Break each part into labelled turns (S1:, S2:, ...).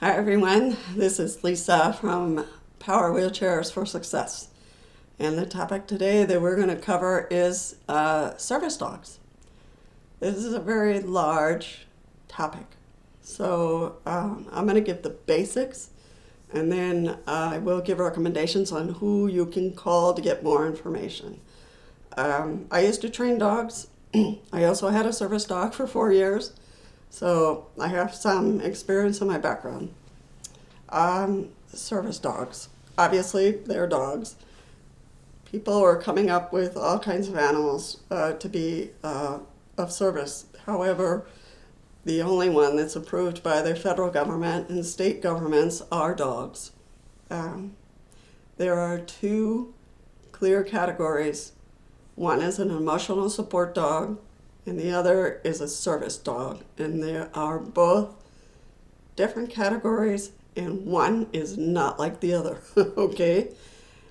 S1: Hi everyone, this is Lisa from Power Wheelchairs for Success. And the topic today that we're going to cover is service dogs. This is a very large topic. So I'm going to give the basics and then I will give recommendations on who you can call to get more information. I used to train dogs. I also had a service dog for 4 years. So I have some experience in my background. Service dogs. Obviously, they're dogs. People are coming up with all kinds of animals to be of service. However, the only one that's approved by the federal government and state governments are dogs. There are two clear categories. One is an emotional support dog, and the other is a service dog. And they are both different categories, and one is not like the other, okay?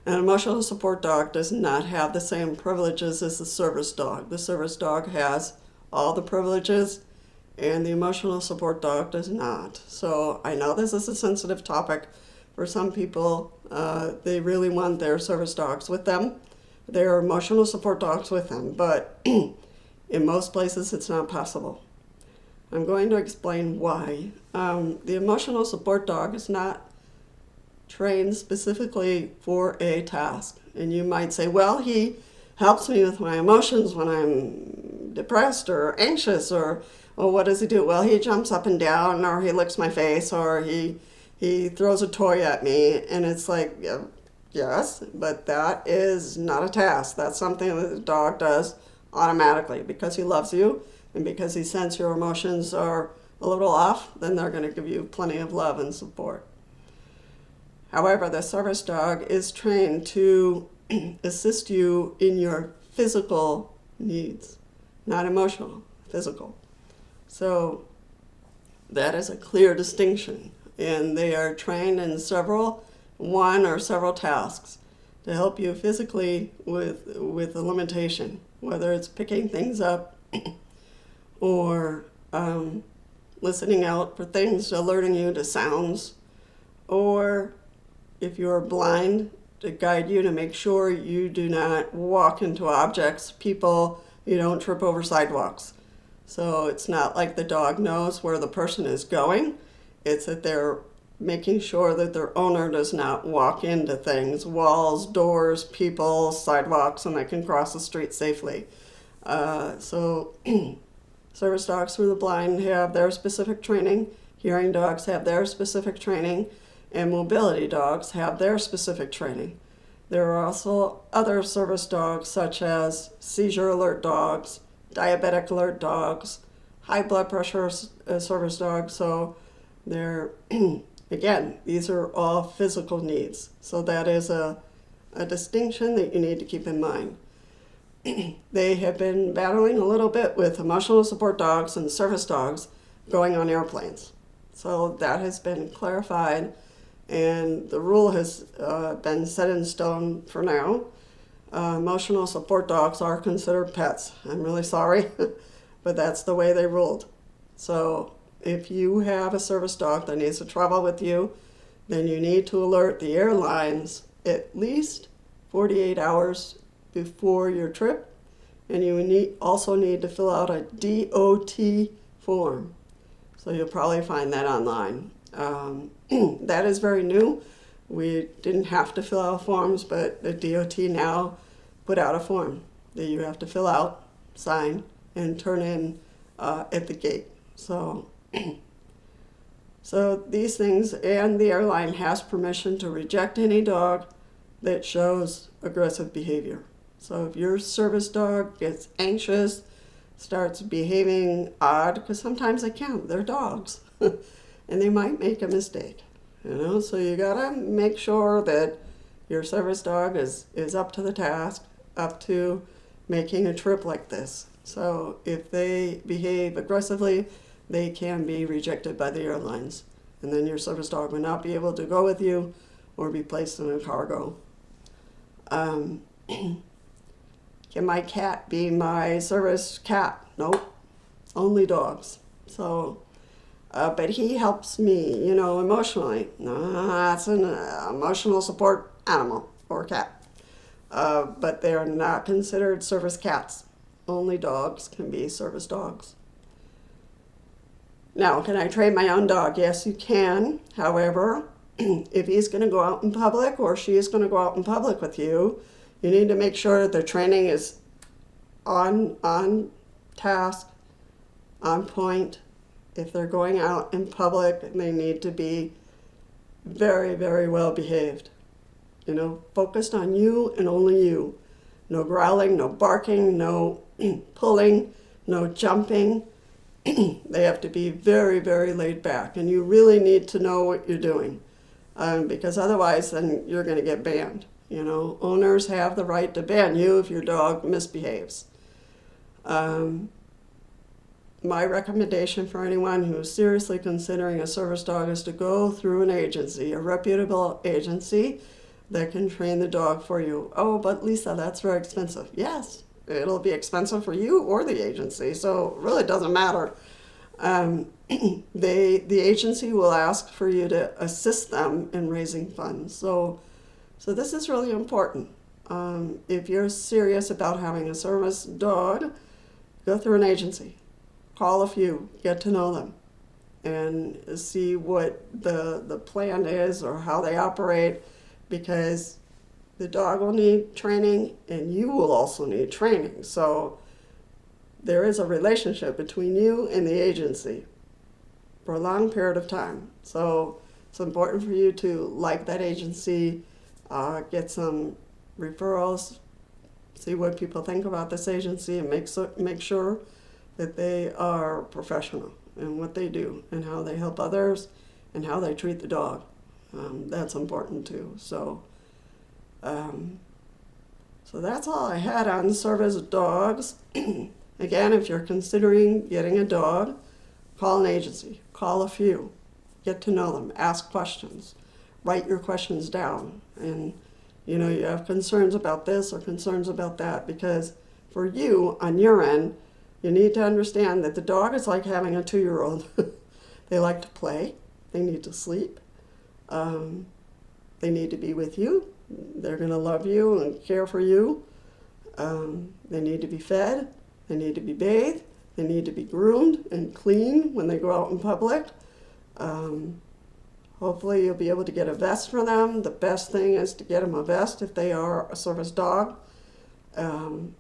S1: An emotional support dog does not have the same privileges as the service dog. The service dog has all the privileges, and the emotional support dog does not. So I know this is a sensitive topic for some people. They really want their service dogs with them, their emotional support dogs with them, but in most places it's not possible. I'm going to explain why. The emotional support dog is not trained specifically for a task. And you might say, well, he helps me with my emotions when I'm depressed or anxious, or well, what does he do? Well, he jumps up and down, or he licks my face, or he throws a toy at me. And it's like, yeah, yes, but that is not a task. That's something that the dog does automatically because he loves you and because he senses your emotions are a little off, then they're going to give you plenty of love and support. However, the service dog is trained to assist you in your physical needs, not emotional, physical. So that is a clear distinction, and they are trained in one or several tasks to help you physically with a limitation, whether it's picking things up or listening out for things, alerting you to sounds, or if you're blind, to guide you to make sure you do not walk into objects, people, you don't trip over sidewalks. So it's not like the dog knows where the person is going. It's that they're making sure that their owner does not walk into things, walls, doors, people, sidewalks, and they can cross the street safely. So service dogs for the blind have their specific training, hearing dogs have their specific training, and mobility dogs have their specific training. There are also other service dogs such as seizure alert dogs, diabetic alert dogs, high blood pressure service dogs. So they're, again, these are all physical needs. So that is a distinction that you need to keep in mind. They have been battling a little bit with emotional support dogs and service dogs going on airplanes. So that has been clarified, and the rule has been set in stone for now. Emotional support dogs are considered pets. I'm really sorry, but that's the way they ruled. So if you have a service dog that needs to travel with you, then you need to alert the airlines at least 48 hours before your trip, and you also need to fill out a DOT form. So you'll probably find that online. That is very new. We didn't have to fill out forms, but the DOT now put out a form that you have to fill out, sign, and turn in at the gate. So these things, and the airline has permission to reject any dog that shows aggressive behavior. So if your service dog gets anxious, starts behaving odd, because sometimes they can, they're dogs, and they might make a mistake, so you gotta make sure that your service dog is up to the task, up to making a trip like this. So if they behave aggressively, they can be rejected by the airlines, and then your service dog will not be able to go with you or be placed in a cargo. Can my cat be my service cat? Nope, only dogs. So But he helps me, emotionally. That's an emotional support animal or cat. But they are not considered service cats. Only dogs can be service dogs. Now, can I train my own dog? Yes, you can. However, if he's going to go out in public or she is going to go out in public with you, you need to make sure that their training is on task, on point. If they're going out in public, they need to be very, very well behaved. Focused on you and only you. No growling, no barking, no pulling, no jumping. They have to be very, very laid back, and you really need to know what you're doing, because otherwise then you're going to get banned. Owners have the right to ban you if your dog misbehaves. My recommendation for anyone who's seriously considering a service dog is to go through an agency, a reputable agency that can train the dog for you. Oh, but Lisa, that's very expensive. Yes, it'll be expensive for you or the agency, so it really doesn't matter. The agency will ask for you to assist them in raising funds. So this is really important. If you're serious about having a service dog, go through an agency. Call a few, get to know them, and see what the plan is or how they operate, because the dog will need training and you will also need training. So there is a relationship between you and the agency for a long period of time. So it's important for you to like that agency, get some referrals, see what people think about this agency, and make sure that they are professional in what they do and how they help others and how they treat the dog. That's important too. So that's all I had on service dogs. Again, if you're considering getting a dog, call an agency, call a few, get to know them, ask questions, write your questions down, and you have concerns about this or concerns about that, because for you on your end, you need to understand that the dog is like having a 2-year-old. They like to play, they need to sleep, they need to be with you, they're going to love you and care for you, they need to be fed, they need to be bathed, they need to be groomed and clean when they go out in public. Hopefully you'll be able to get a vest for them. The best thing is to get them a vest if they are a service dog. So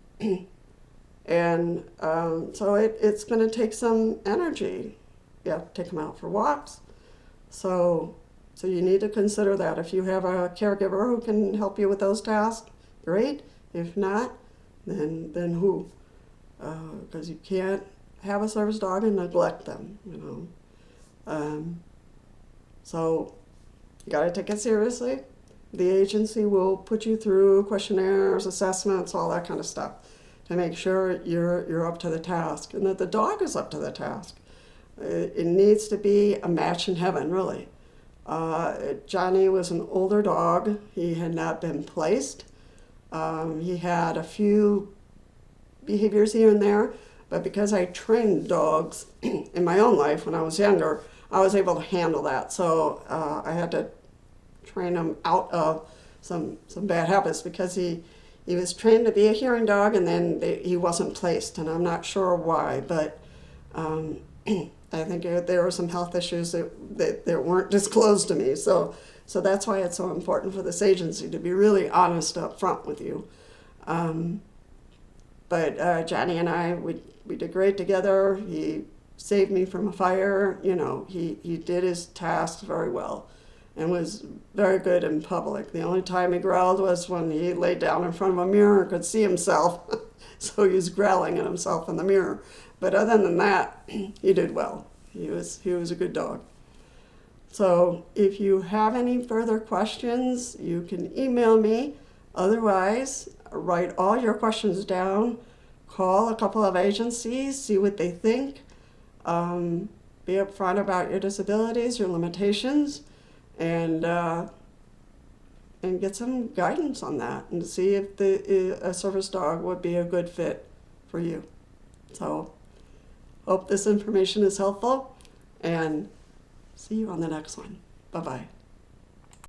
S1: it's going to take some energy. You have to take them out for walks. So you need to consider that. If you have a caregiver who can help you with those tasks, great. If not, then who? Because you can't have a service dog and neglect them, So you got to take it seriously. The agency will put you through questionnaires, assessments, all that kind of stuff to make sure you're up to the task and that the dog is up to the task. It needs to be a match in heaven, really. Johnny was an older dog. He had not been placed. He had a few behaviors here and there, but because I trained dogs in my own life when I was younger, I was able to handle that. So I had to train him out of some bad habits, because he was trained to be a hearing dog, and then he wasn't placed, and I'm not sure why, but I think there were some health issues that weren't disclosed to me. So that's why it's so important for this agency to be really honest up front with you. But Johnny and I, we did great together. He saved me from a fire. He did his tasks very well and was very good in public. The only time he growled was when he laid down in front of a mirror and could see himself. So he was growling at himself in the mirror. But other than that, he did well. He was a good dog. So if you have any further questions, you can email me. Otherwise, write all your questions down, call a couple of agencies, see what they think, be upfront about your disabilities, your limitations, and get some guidance on that, and see if a service dog would be a good fit for you. So, hope this information is helpful. And see you on the next one. Bye-bye.